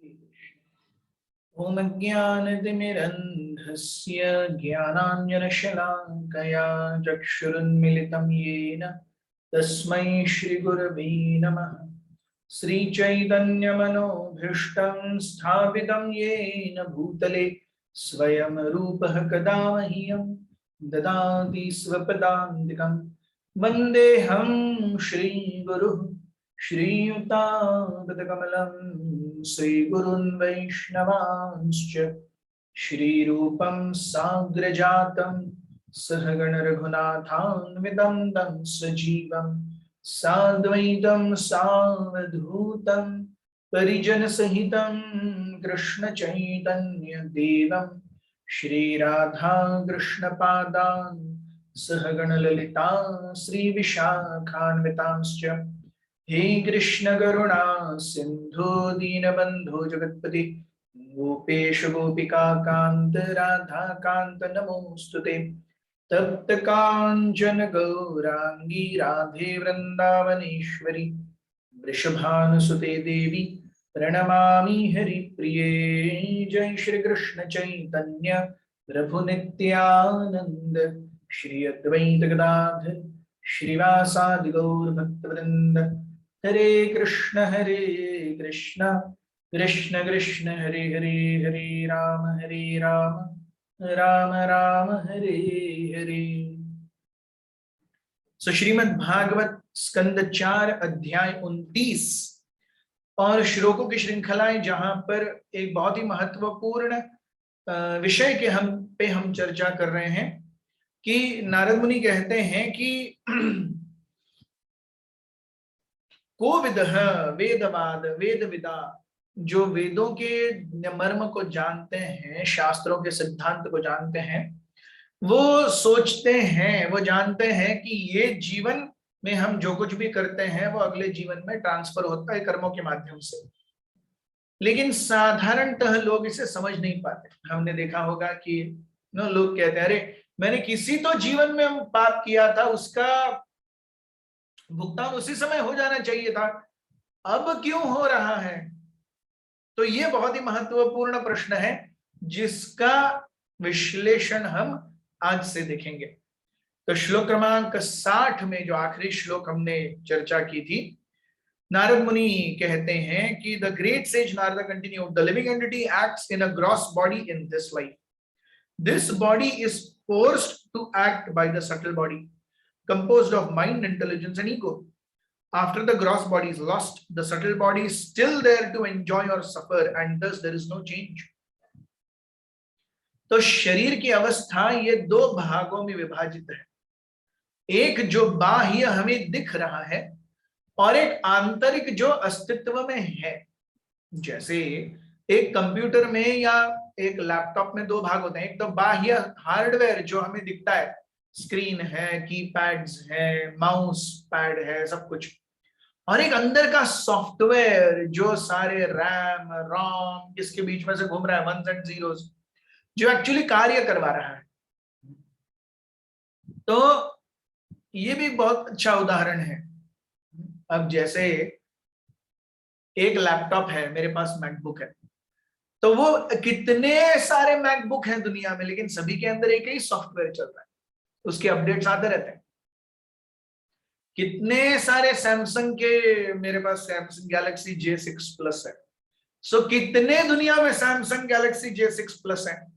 ॐ अज्ञानतिमिरन्धस्य ज्ञानाञ्जनशलाकया चक्षुरुन्मिलितं येन तस्मै श्रीगुरवे नमः। श्रीचैतन्यमनोभीष्टं स्थापितं येन भूतले स्वयं रूपः कदा मह्यं ददाति स्वपदान्तिकं। वन्देऽहं श्रीगुरुः श्रीयुतापदकमलं श्रीगुरुन् वैष्णवांश्च श्रीरूपं साग्रजातं सहगण रघुनाथान्वितं तं सजीवं साद्वैतं सावधूतं परिजनसहितं कृष्णचैतन्यदेवं श्रीराधा कृष्णपादान् सहगण ललिता श्रीविशाखान्वितांश्च। हे कृष्ण करुणा सिंधु दीनबंधु जगत्पति गोपेश गोपिका कांत राधा कांत नमोस्तुते। तप्त कांचन गौरांगी राधे वृंदावनेश्वरी वृषभानुसुते देवी प्रणमामि हरिप्रिये। जय श्री कृष्ण चैतन्य प्रभु नित्यानंद श्री अद्वैत गदाधर श्रीवासादि गौर भक्तवृंद। हरे कृष्ण कृष्ण कृष्ण हरे हरे, हरे राम राम राम हरे हरे। सो श्रीमद् भागवत स्कंद 4 अध्याय 29 और श्लोकों की श्रृंखलाएं, जहां पर एक बहुत ही महत्वपूर्ण विषय के हम चर्चा कर रहे हैं कि नारद मुनि कहते हैं कि कोविदः वेदवाद वेदविदा, जो वेदों के मर्म को जानते हैं, शास्त्रों के सिद्धांत को जानते हैं, वो सोचते हैं, वो जानते हैं कि ये जीवन में हम जो कुछ भी करते हैं वो अगले जीवन में ट्रांसफर होता है कर्मों के माध्यम से। लेकिन साधारणतः लोग इसे समझ नहीं पाते। हमने देखा होगा कि लोग कहते हैं, अरे मैंने किसी तो जीवन में पाप किया था, उसका भुगतान उसी समय हो जाना चाहिए था, अब क्यों हो रहा है? तो ये बहुत ही महत्वपूर्ण प्रश्न है जिसका विश्लेषण हम आज से देखेंगे। तो श्लोक क्रमांक 60 में जो आखिरी श्लोक हमने चर्चा की थी, नारद मुनि कहते हैं कि the great sage Narada continue, the living entity acts in a gross body in this life. This body is forced to act by the subtle body composed of mind, intelligence and ego. After the gross body is lost, the subtle body is still there to enjoy or suffer, and thus there is no change. तो शरीर की अवस्था ये दो भागों में विभाजित है। एक जो बाह्य हमें दिख रहा है और एक आंतरिक जो अस्तित्व में है। जैसे एक कंप्यूटर में या एक लैपटॉप में दो भाग होते हैं, एक तो बाह्य हार्डवेयर जो हमें दिखता है, स्क्रीन है, कीपैड्स है, माउस पैड है, सब कुछ, और एक अंदर का सॉफ्टवेयर जो सारे रैम रोम इसके बीच में से घूम रहा है, वंस एंड जीरोस, जो एक्चुअली कार्य करवा रहा है। तो ये भी बहुत अच्छा उदाहरण है। अब जैसे एक लैपटॉप है, मेरे पास मैकबुक है, तो वो कितने सारे मैकबुक हैं दुनिया में, लेकिन सभी के अंदर एक ही सॉफ्टवेयर चल रहा है, उसके अपडेट्स आते रहते हैं। कितने सारे सैमसंग के, मेरे पास सैमसंग गैलेक्सी J6 प्लस है, सो कितने दुनिया में सैमसंग गैलेक्सी J6 प्लस है,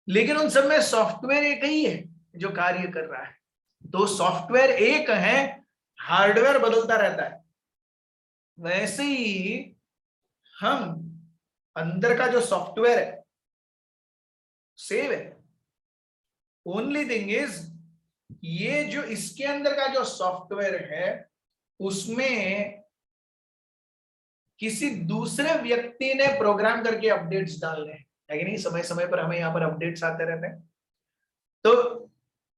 लेकिन उन सब में सॉफ्टवेयर एक ही है जो कार्य कर रहा है। तो सॉफ्टवेयर एक है, हार्डवेयर बदलता रहता है। वैसे ही हम अंदर का जो सॉफ्टवेयर है सेव है। ओनली थिंग इज, ये जो इसके अंदर का जो सॉफ्टवेयर है उसमें किसी दूसरे व्यक्ति ने प्रोग्राम करके अपडेट्स डालने हैं, है कि नहीं? समय समय पर हमें यहाँ पर अपडेट्स आते रहते हैं। तो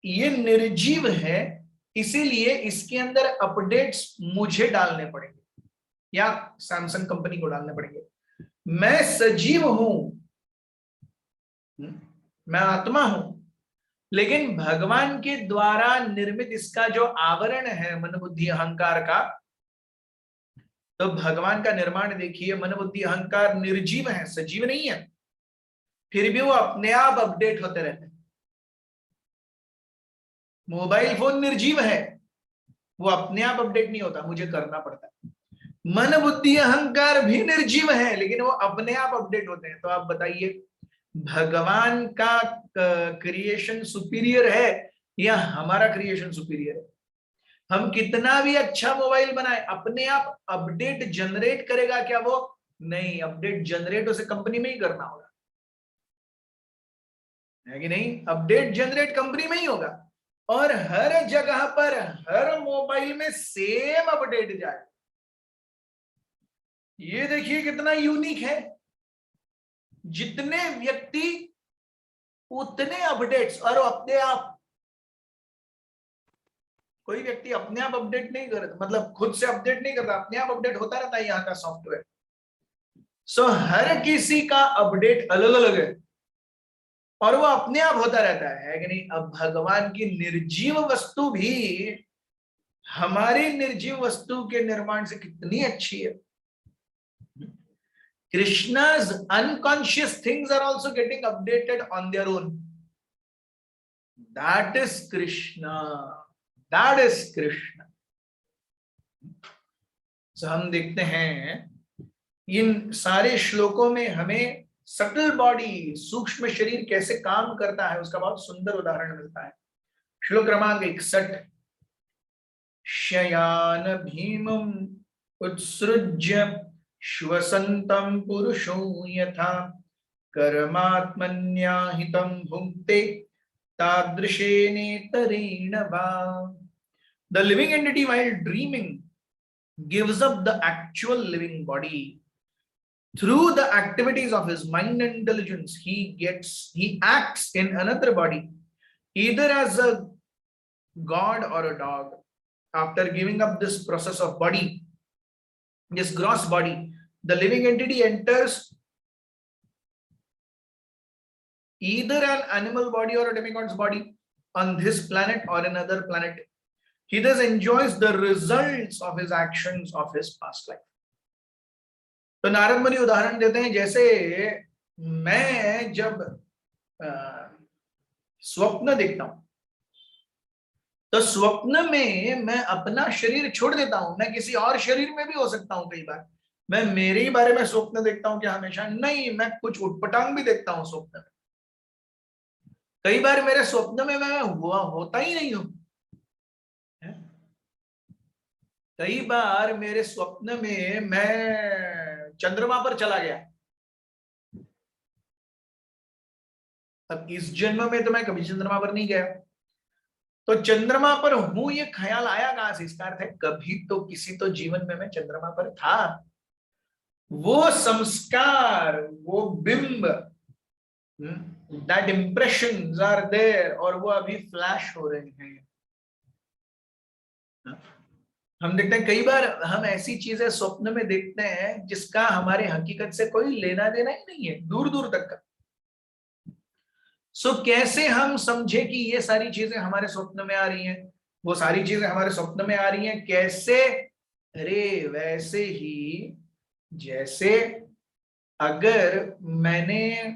ये निर्जीव है, इसीलिए इसके अंदर अपडेट्स मुझे डालने पड़ेंगे या सैमसंग कंपनी को डालने पड़ेंगे। मैं सजीव हूं, मैं आत्मा हूं, लेकिन भगवान के द्वारा निर्मित इसका जो आवरण है मन बुद्धि अहंकार का, तो भगवान का निर्माण देखिए, मन बुद्धि अहंकार निर्जीव है, सजीव नहीं है, फिर भी वो अपने आप अपडेट होते रहते हैं। मोबाइल फोन निर्जीव है, वो अपने आप अपडेट नहीं होता, मुझे करना पड़ता है। मन बुद्धि अहंकार भी निर्जीव है, लेकिन वो अपने आप अपडेट होते हैं। तो आप बताइए, भगवान का क्रिएशन सुपीरियर है या हमारा क्रिएशन सुपीरियर है? हम कितना भी अच्छा मोबाइल बनाए, अपने आप अपडेट जनरेट करेगा क्या वो? नहीं, अपडेट जनरेट उसे कंपनी में ही करना होगा, है कि नहीं? अपडेट जनरेट कंपनी में ही होगा, और हर जगह पर हर मोबाइल में सेम अपडेट जाए। ये देखिए कितना यूनिक है। जितने व्यक्ति उतने अपडेट्स, और अपने आप कोई व्यक्ति अपने आप अपडेट नहीं करता, मतलब खुद से अपडेट नहीं करता, अपने आप अपडेट होता रहता है यहाँ का सॉफ्टवेयर। सो हर किसी का अपडेट अलग अलग है, और वो अपने आप होता रहता है कि नहीं? अब भगवान की निर्जीव वस्तु भी हमारी निर्जीव वस्तु के निर्माण से कितनी अच्छी है। Krishna's unconscious things are also getting updated on their own. That is Krishna. That is Krishna. So हम देखते हैं इन सारे श्लोकों में हमें सटल बॉडी, सूक्ष्म शरीर कैसे काम करता है उसका बहुत सुंदर उदाहरण मिलता है। श्लोक क्रमांक 61। शयान भीमं उत्सृज्य श्वसन्तं पुरुषो यथा कर्मात्मन्याहितं भुङ्क्ते तादृशेनेतरेण वा। The living entity while dreaming gives up the actual living body. Through the activities of his mind and intelligence, he acts in another body, either as a god or a dog. After giving up this process of body, this gross body, the living entity enters either an animal body or a demigod's body on this planet or another planet. He thus enjoys the results of his actions of his past life. तो नारद मुनि उदाहरण देते हैं, जैसे मैं जब स्वप्न देखता हूं, तो स्वप्न में मैं अपना शरीर छोड़ देता हूं। मैं किसी और शरीर में भी हो सकता हूं। कई बार मैं मेरे ही बारे में स्वप्न देखता हूं कि हमेशा नहीं, मैं कुछ उटपटांग भी देखता हूं स्वप्न में। कई बार मेरे स्वप्न में मैं होता ही नहीं हूं। कई बार मेरे स्वप्न में मैं चंद्रमा पर चला गया। अब इस जन्म में तो मैं कभी चंद्रमा पर नहीं गया, तो चंद्रमा पर हूं ये ख्याल आया कहां से? इसका अर्थ है कभी तो किसी तो जीवन में मैं चंद्रमा पर था। वो संस्कार, वो बिंब, दैट इंप्रेशंस आर देयर, और वो अभी फ्लैश हो रहे हैं। हम देखते हैं कई बार हम ऐसी चीजें स्वप्न में देखते हैं जिसका हमारे हकीकत से कोई लेना देना ही नहीं है, दूर दूर तक का। सो कैसे हम समझे कि ये सारी चीजें हमारे स्वप्न में आ रही हैं, वो सारी चीजें हमारे स्वप्न में आ रही हैं कैसे? अरे वैसे ही जैसे अगर मैंने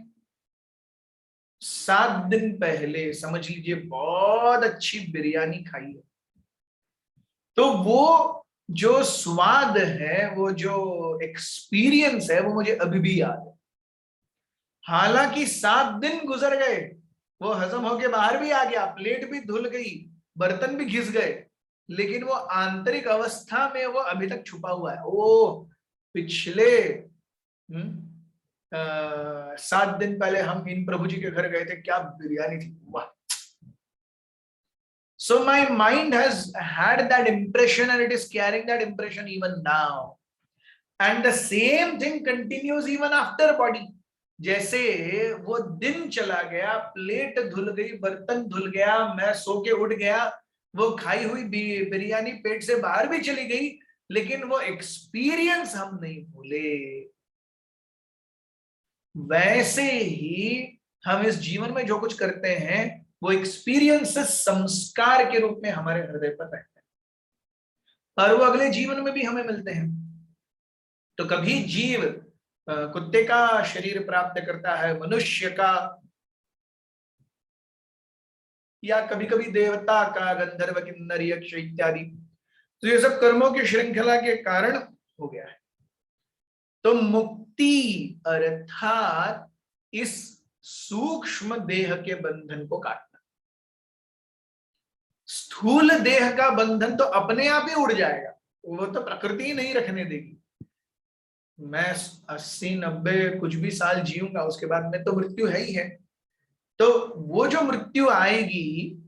7 दिन पहले समझ लीजिए बहुत अच्छी बिरयानी खाई है, तो वो जो स्वाद है, वो जो एक्सपीरियंस है, वो मुझे अभी भी याद है। हालांकि 7 दिन गुजर गए, वो हजम होके बाहर भी आ गया, प्लेट भी धुल गई, बर्तन भी घिस गए, लेकिन वो आंतरिक अवस्था में वो अभी तक छुपा हुआ है। ओ पिछले 7 दिन पहले हम इन प्रभु जी के घर गए थे, क्या बिरयानी थी, वाह। So my mind has had that impression and it is carrying that impression even now. And the same thing continues even after body. जैसे वो दिन चला गया, प्लेट धुल गई, बर्तन धुल गया, मैं सो के उठ गया, वो खाई हुई बिरयानी पेट से बाहर भी चली गई, लेकिन वो एक्सपीरियंस हम नहीं भूले। वैसे ही हम इस जीवन में जो कुछ करते हैं वो एक्सपीरियंस संस्कार के रूप में हमारे हृदय पर रहते हैं, और वो अगले जीवन में भी हमें मिलते हैं। तो कभी जीव कुत्ते का शरीर प्राप्त करता है, मनुष्य का, या कभी कभी देवता का, गंधर्व, किन्नर, यक्ष इत्यादि। तो ये सब कर्मों की श्रृंखला के कारण हो गया है। तो मुक्ति अर्थात इस सूक्ष्म देह के बंधन को काटना। स्थूल देह का बंधन तो अपने आप ही उड़ जाएगा, वो तो प्रकृति ही नहीं रखने देगी। मैं 80-90 कुछ भी साल जीऊंगा, उसके बाद में तो मृत्यु है ही है। तो वो जो मृत्यु आएगी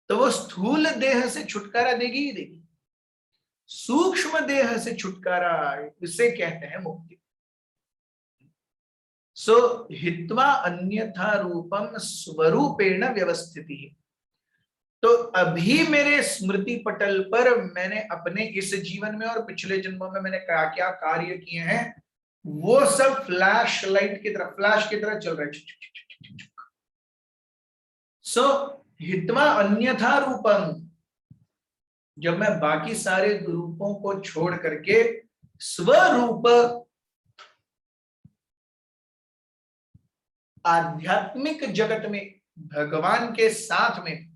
तो वो स्थूल देह से छुटकारा देगी ही देगी। सूक्ष्म देह से छुटकारा, इसे कहते हैं मुक्ति। सो हित्वा अन्यथा रूपम स्वरूपेण व्यवस्थिति। तो अभी मेरे स्मृति पटल पर मैंने अपने इस जीवन में और पिछले जन्मों में मैंने क्या क्या कार्य किए हैं, वो सब फ्लैश लाइट की तरह, फ्लैश की तरह चल रहा है। सो हित्वा अन्यथा रूपम, जब मैं बाकी सारे रूपों को छोड़ करके स्वरूप आध्यात्मिक जगत में भगवान के साथ में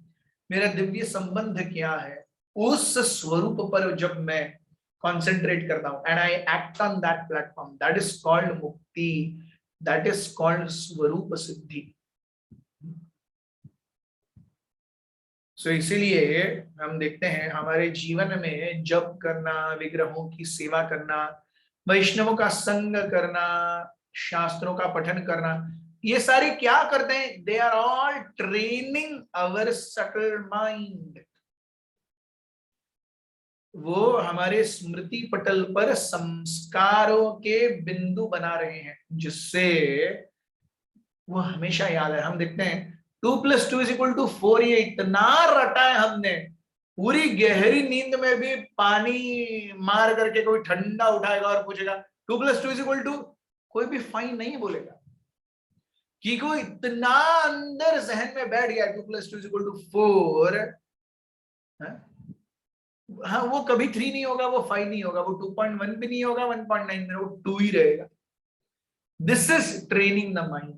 मेरा दिव्य संबंध क्या है, उस स्वरूप पर जब मैं कॉन्सेंट्रेट करता हूं, and I act on that platform, that is called मुक्ति, दैट इज कॉल्ड स्वरूप सिद्धि। सो इसीलिए हम देखते हैं हमारे जीवन में जप करना, विग्रहों की सेवा करना, वैष्णवों का संग करना, शास्त्रों का पठन करना, ये सारे क्या करते हैं? They are all training our subtle mind. वो हमारे स्मृति पटल पर संस्कारों के बिंदु बना रहे हैं, जिससे वो हमेशा याद है। हम देखते हैं 2+2=4, ये इतना रटा है हमने, पूरी गहरी नींद में भी पानी मार करके कोई ठंडा उठाएगा और पूछेगा 2+2=, कोई भी फाइन नहीं बोलेगा, कि कोई इतना अंदर जहन में बैठ गया 2+2=4। हाँ, वो कभी 3 नहीं होगा, वो 5 नहीं होगा, वो 2.1 भी नहीं होगा, 1.9 में, वो 2 ही रहेगा। This is training the mind.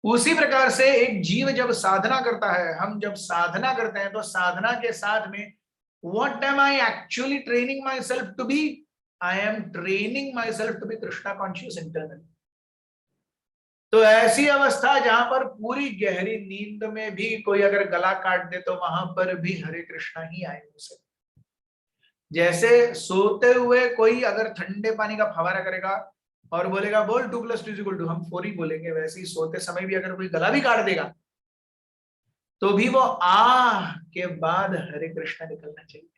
उसी प्रकार से एक जीव जब साधना करता है, हम जब साधना करते हैं, तो साधना के साथ में what am I actually training myself to be? I am training myself to be Krishna conscious internally. तो ऐसी अवस्था जहां पर पूरी गहरी नींद में भी कोई अगर गला काट दे तो वहां पर भी हरे कृष्णा ही आए उसे। जैसे सोते हुए कोई अगर ठंडे पानी का फवारा करेगा और बोलेगा बोल 2+2=2, हम 4 ही बोलेंगे, वैसे ही सोते समय भी अगर कोई गला भी काट देगा तो भी वो आह के बाद हरे कृष्णा निकलना चाहिए।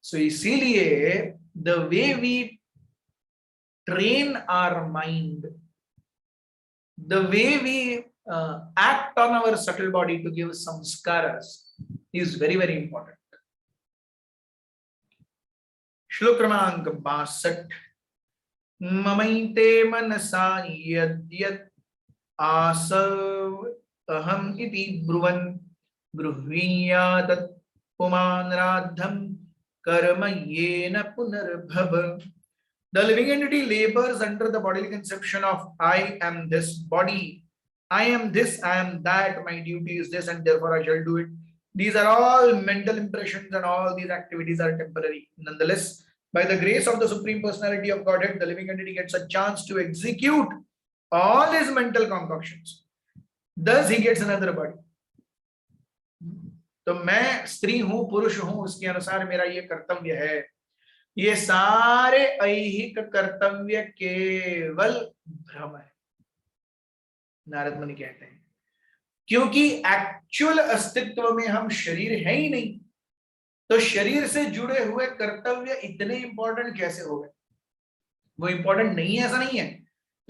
सो इसीलिए the way we train our mind, the way we act on our subtle body to give samskaras is very very important. श्लोक क्रमांक 62। ममैते मनसा यद्यत् आसव अहम इति ब्रुवन् ब्रुवीयात् पुमान् राद्धं कर्म येन पुनर्भव। The living entity labors under the bodily conception of I am this body, I am this, I am that, my duty is this, and therefore I shall do it. These are all mental impressions, and all these activities are temporary. Nonetheless, by the grace of the Supreme Personality of Godhead, the living entity gets a chance to execute all his mental concoctions. Thus, he gets another body. तो मैं स्त्री हूं, पुरुष हूं, उसके अनुसार मेरा ये कर्तव्य है। ये सारे ऐहिक कर्तव्य केवल भ्रम है, नारद मुनि कहते हैं, क्योंकि एक्चुअल अस्तित्व में हम शरीर है ही नहीं, तो शरीर से जुड़े हुए कर्तव्य इतने इंपॉर्टेंट कैसे हो गए? वो इंपॉर्टेंट नहीं है ऐसा नहीं है,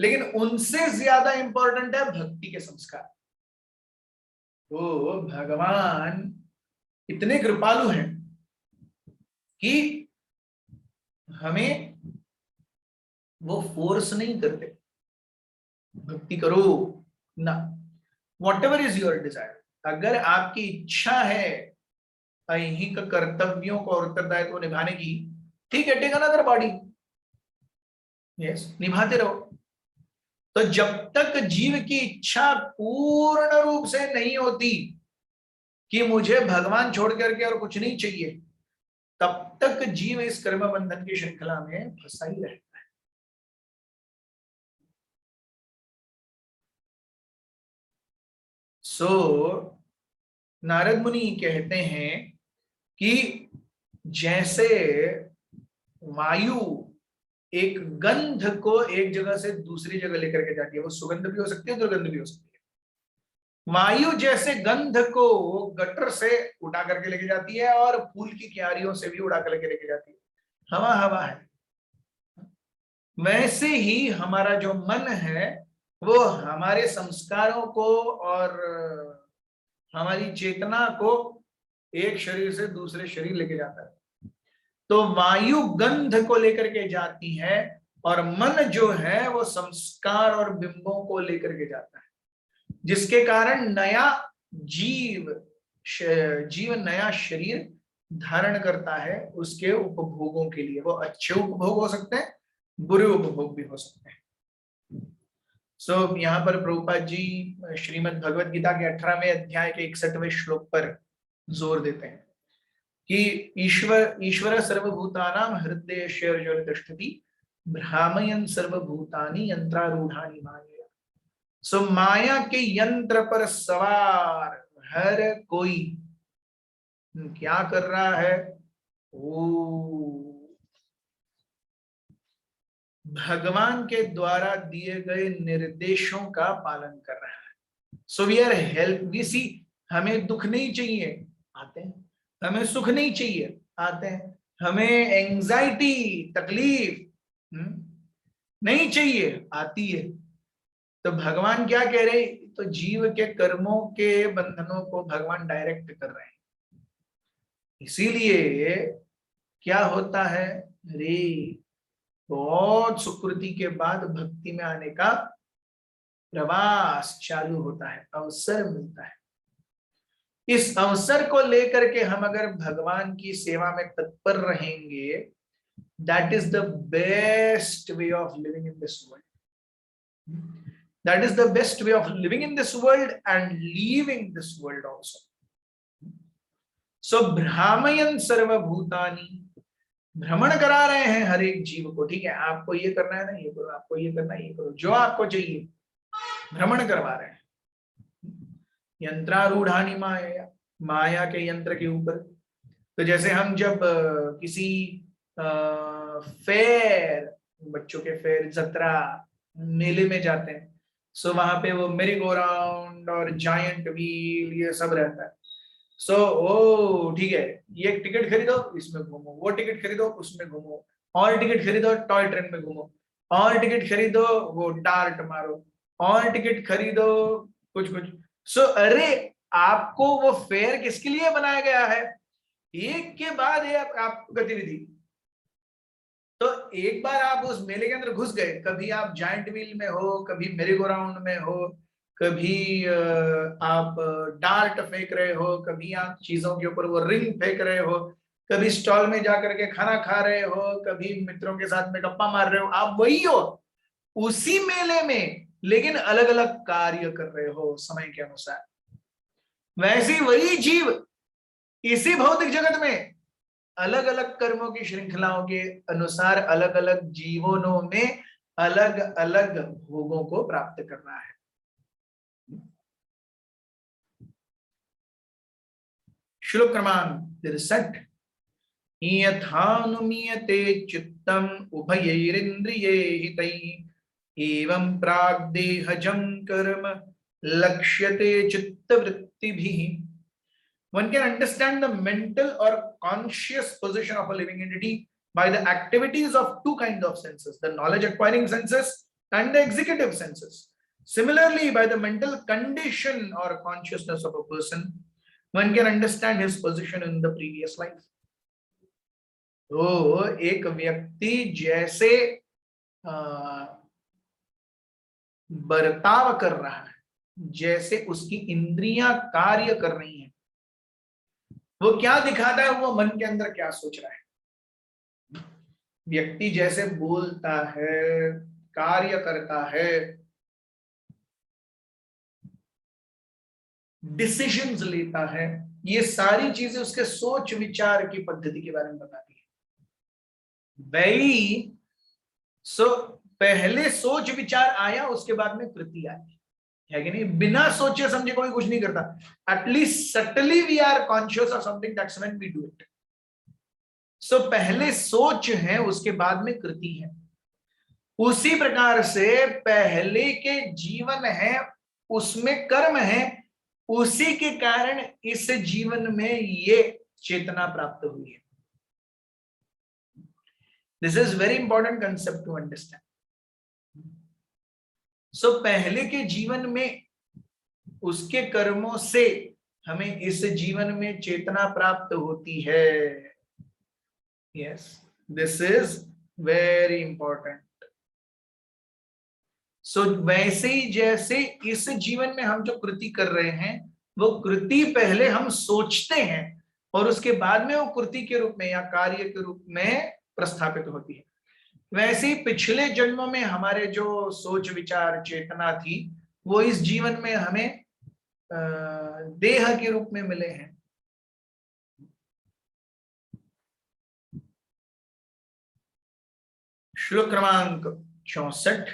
लेकिन उनसे ज्यादा इंपॉर्टेंट है भक्ति के संस्कार। तो भगवान इतने कृपालु हैं कि हमें वो फोर्स नहीं करते भक्ति करो ना, what ever is your desire. अगर आपकी इच्छा है ऐहिक कर्तव्यों को और उत्तरदायित्व निभाने की, ठीक है, टेक अनदर बॉडी, यस, निभाते रहो। तो जब तक जीव की इच्छा पूर्ण रूप से नहीं होती कि मुझे भगवान छोड़ करके और कुछ नहीं चाहिए, तब तक जीव इस कर्म बंधन की श्रृंखला में फंसा ही रहता है। सो नारद मुनि कहते हैं कि जैसे वायु एक गंध को एक जगह से दूसरी जगह लेकर के जाती है, वो सुगंध भी हो सकती है, दुर्गंध भी हो सकती है। वायु जैसे गंध को गटर से उठा करके लेके जाती है और फूल की क्यारियों से भी उड़ा करके लेके जाती है, हवा हवा है। वैसे ही हमारा जो मन है वो हमारे संस्कारों को और हमारी चेतना को एक शरीर से दूसरे शरीर लेके जाता है। तो वायु गंध को लेकर के जाती है और मन जो है वो संस्कार और बिंबों को लेकर के जाता है, जिसके कारण नया जीव नया शरीर धारण करता है उसके उपभोगों के लिए। वो अच्छे उपभोग हो सकते हैं, बुरे उपभोग भी हो सकते हैं। यहाँ पर प्रभुपाद जी श्रीमद् भगवत गीता के 18वें अध्याय के 61वें श्लोक पर जोर देते हैं कि ईश्वर सर्वभूतानां हृदयेषु अर्जुन तिष्ठति भ्रामयन् सर्वभूतानि यंत्रारूढ़ानि मायया। सो माया के यंत्र पर सवार हर कोई क्या कर रहा है? वो भगवान के द्वारा दिए गए निर्देशों का पालन कर रहा है। So we are help, we see, हमें दुख नहीं चाहिए, आते हैं। हमें सुख नहीं चाहिए, आते हैं। हमें एंजाइटी, तकलीफ नहीं चाहिए, आती है। तो भगवान क्या कह रहे? तो जीव के कर्मों के बंधनों को भगवान डायरेक्ट कर रहे हैं। इसीलिए क्या होता है रे, बहुत सुकृति के बाद भक्ति में आने का प्रवास चालू होता है, अवसर मिलता है। इस अवसर को लेकर के हम अगर भगवान की सेवा में तत्पर रहेंगे, that is the best way of living in this world. That is the best way of living in this world and leaving this world also. So भ्रामयन् सर्वभूतानि, भ्रमण करा रहे हैं हर एक जीव को। ठीक है, आपको ये करना है ना, ये करो, आपको ये करना है, ये करो, जो आपको चाहिए भ्रमण करवा रहे हैं। यंत्रारूढ़ानि माया, माया के यंत्र के ऊपर। तो जैसे हम जब किसी फेयर, बच्चों के फेयर, जत्रा, मेले में जाते हैं, सो वहां पे वो मेरी गो राउंड और जायंट व्हील ये सब रहता है। सो ओ ठीक है, ये टिकट खरीदो, इसमें घूमो, वो टिकट खरीदो, उसमें घूमो, और टिकट खरीदो, टॉय ट्रेन में घूमो, और टिकट खरीदो, वो डार्ट मारो, और टिकट खरीदो, कुछ कुछ। सो अरे आपको वो फेयर किसके लिए बनाया गया है? एक के बाद एक आपको गतिविधि। तो एक बार आप उस मेले के अंदर घुस गए, कभी आप जायंट व्हील में हो, कभी मेरी गो राउंड में हो, कभी आप डार्ट फेंक रहे हो, कभी आप चीजों के ऊपर वो रिंग फेंक रहे हो, कभी स्टॉल में जाकर के खाना खा रहे हो, कभी मित्रों के साथ में गप्पा मार रहे हो, आप वही हो उसी मेले में, लेकिन अलग अलग कार्य कर रहे हो समय के अनुसार। वैसे वही जीव इसी भौतिक जगत में अलग अलग कर्मों की श्रृंखलाओं के अनुसार अलग अलग जीवनों में अलग अलग भोगों को प्राप्त करना है। श्लोक क्रमांक 63। यथानुमीयते चित्तम उभयैरिन्द्रियैः एवं प्राग्देहजं कर्म लक्ष्यते चित्तवृत्तिभिः। One can understand the mental or conscious position of a living entity by the activities of two kinds of senses, the knowledge acquiring senses and the executive senses. Similarly, by the mental condition or consciousness of a person, one can understand his position in the previous life. तो एक व्यक्ति जैसे बर्ताव कर रहा है, जैसे उसकी इंद्रियां कार्य कर रही हैं, वो क्या दिखाता है, वो मन के अंदर क्या सोच रहा है। व्यक्ति जैसे बोलता है, कार्य करता है, डिसीजंस लेता है, ये सारी चीजें उसके सोच विचार की पद्धति के बारे में बताती है। वही पहले सोच विचार आया, उसके बाद में कृति आई, है कि नहीं? बिना सोचे समझे कोई कुछ नहीं करता। At least subtly we are conscious of something, that's when we do it. So पहले सोच है, उसके बाद में कृति है। उसी प्रकार से पहले के जीवन है, उसमें कर्म है, उसी के कारण इस जीवन में ये चेतना प्राप्त हुई है। This is very important concept to understand. So पहले के जीवन में उसके कर्मों से हमें इस जीवन में चेतना प्राप्त होती है। Yes, this is very important. So वैसे ही जैसे इस जीवन में हम जो कृति कर रहे हैं, वो कृति पहले हम सोचते हैं और उसके बाद में वो कृति के रूप में या कार्य के रूप में प्रस्थापित होती है। वैसे ही पिछले जन्मों में हमारे जो सोच विचार चेतना थी, वो इस जीवन में हमें देह के रूप में मिले हैं। श्लोक क्रमांक 64।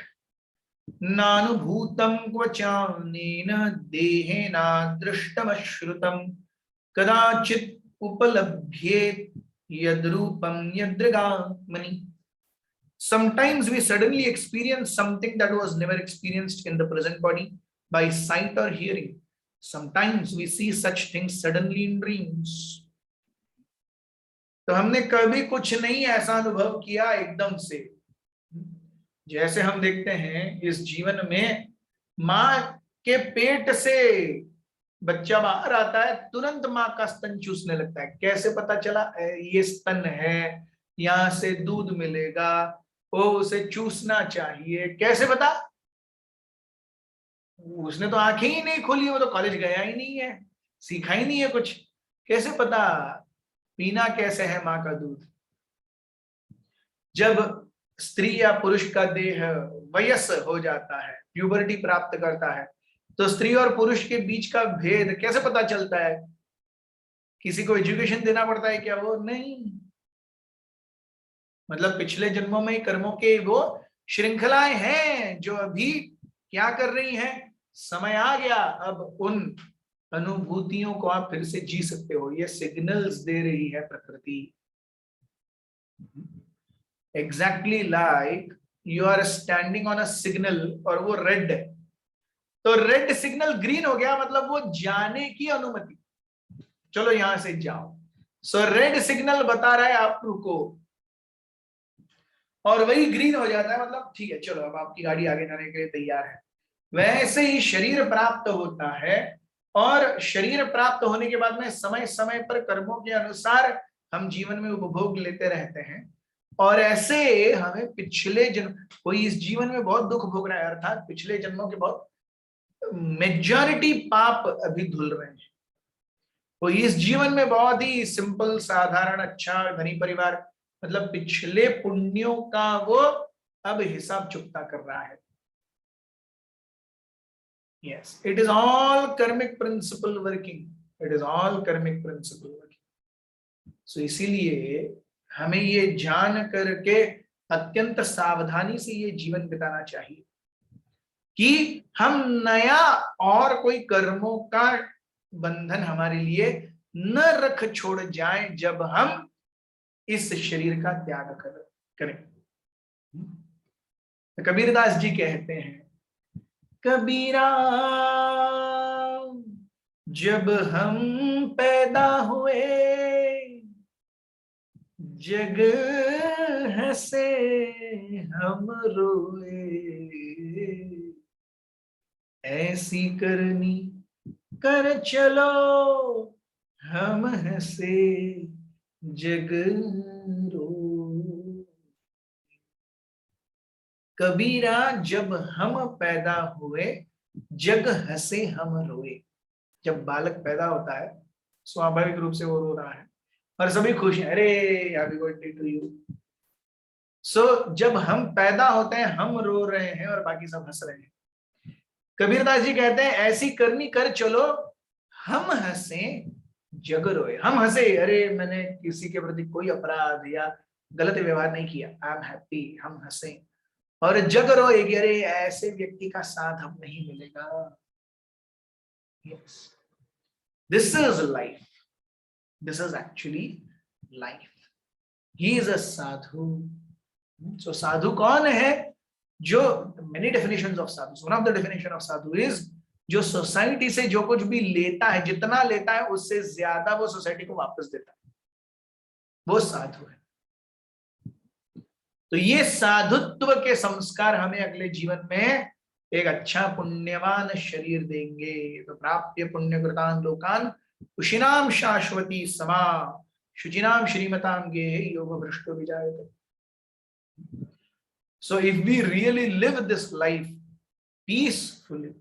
नानुभूतं क्वचानेन देहेना दृष्टमश्रुतं कदाचित् उपलभ्येत यद्रूपं यदृगामनि। Sometimes we suddenly experience something that was never experienced in the present body by sight or hearing. Sometimes we see such things suddenly in dreams. तो हमने कभी कुछ नहीं ऐसा अनुभव किया एकदम से। जैसे हम देखते हैं इस जीवन में माँ के पेट से बच्चा बाहर आता है, तुरंत माँ का स्तन चूसने लगता है। कैसे पता चला? ये स्तन है, यहां से दूध मिलेगा, वो उसे चूसना चाहिए। कैसे पता? उसने तो आंखें ही नहीं खोली, वो तो कॉलेज गया ही नहीं है, सीखा ही नहीं है कुछ। कैसे पता पीना कैसे है माँ का दूध? जब स्त्री या पुरुष का देह वयस हो जाता है, प्यूबर्टी प्राप्त करता है, तो स्त्री और पुरुष के बीच का भेद कैसे पता चलता है? किसी को एजुकेशन देना पड़ता है क्या? वो नहीं। मतलब पिछले जन्मों में कर्मों के वो श्रृंखलाएं हैं जो अभी क्या कर रही हैं? समय आ गया, अब उन अनुभूतियों को आप फिर से जी सकते हो। ये सिग्नल्स दे रही है प्रकृति। Exactly like you are standing on a signal और वो रेड है, तो रेड सिग्नल ग्रीन हो गया, मतलब वो जाने की अनुमति, चलो यहां से जाओ। सो रेड सिग्नल बता रहा है आप रुको, और वही ग्रीन हो जाता है, मतलब ठीक है चलो अब आपकी गाड़ी आगे जाने के लिए तैयार है। वैसे ही शरीर प्राप्त होता है, और शरीर प्राप्त होने के बाद में समय समय पर कर्मों के अनुसार हम जीवन में उपभोग लेते रहते हैं। और ऐसे हमें पिछले जन्म, कोई इस जीवन में बहुत दुख भोग रहा है, अर्थात पिछले जन्मों के बहुत मेजॉरिटी पाप अभी धुल रहे हैं। कोई इस जीवन में बहुत ही सिंपल साधारण अच्छा धनी परिवार, मतलब पिछले पुण्यों का वो अब हिसाब चुकता कर रहा है। Yes, it is all karmic principle working. It is all karmic principle working. So इसीलिए हमें ये जान करके अत्यंत सावधानी से ये जीवन बिताना चाहिए कि हम नया और कोई कर्मों का बंधन हमारे लिए न रख छोड़ जाए जब हम इस शरीर का त्याग करें। तो कबीरदास जी कहते हैं, कबीरा जब हम पैदा हुए जग हंसे हम रोए, ऐसी करनी कर चलो हम हंसे जग रो। कबीरा जब हम पैदा हुए जग हंसे हम रोए। जब बालक पैदा होता है स्वाभाविक रूप से वो रो रहा है और सभी खुश हैं, अरे हैप्पी बर्थडे टू यू। सो जब हम पैदा होते हैं हम रो रहे हैं और बाकी सब हंस रहे हैं। कबीरदास जी कहते हैं ऐसी करनी कर चलो हम हंसे जग रोए। हम हंसे, अरे मैंने किसी के प्रति कोई अपराध या गलत व्यवहार नहीं किया, आई एम हैप्पी, हम हंसे। और जग रोए कि अरे ऐसे व्यक्ति का साथ अब नहीं मिलेगा। Yes, this is life, this is actually life. He is a sadhu. So sadhu कौन है? जो many definitions of sadhu, one of the definition of sadhu is जो सोसाइटी से जो कुछ भी लेता है, जितना लेता है उससे ज्यादा वो सोसाइटी को वापस देता है, वो साधु है। तो ये साधुत्व के संस्कार हमें अगले जीवन में एक अच्छा पुण्यवान शरीर देंगे। तो प्राप्य पुण्य कृतान लोकान कुशिनाम शाश्वती समा शुचिनाम श्रीमताम गे योग भ्रष्टो विजायते। So if we really live this life peacefully,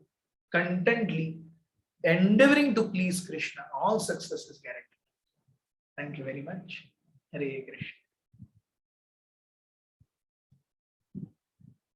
contently, endeavoring to please Krishna, all success is guaranteed. Thank you very much. Hare Krishna.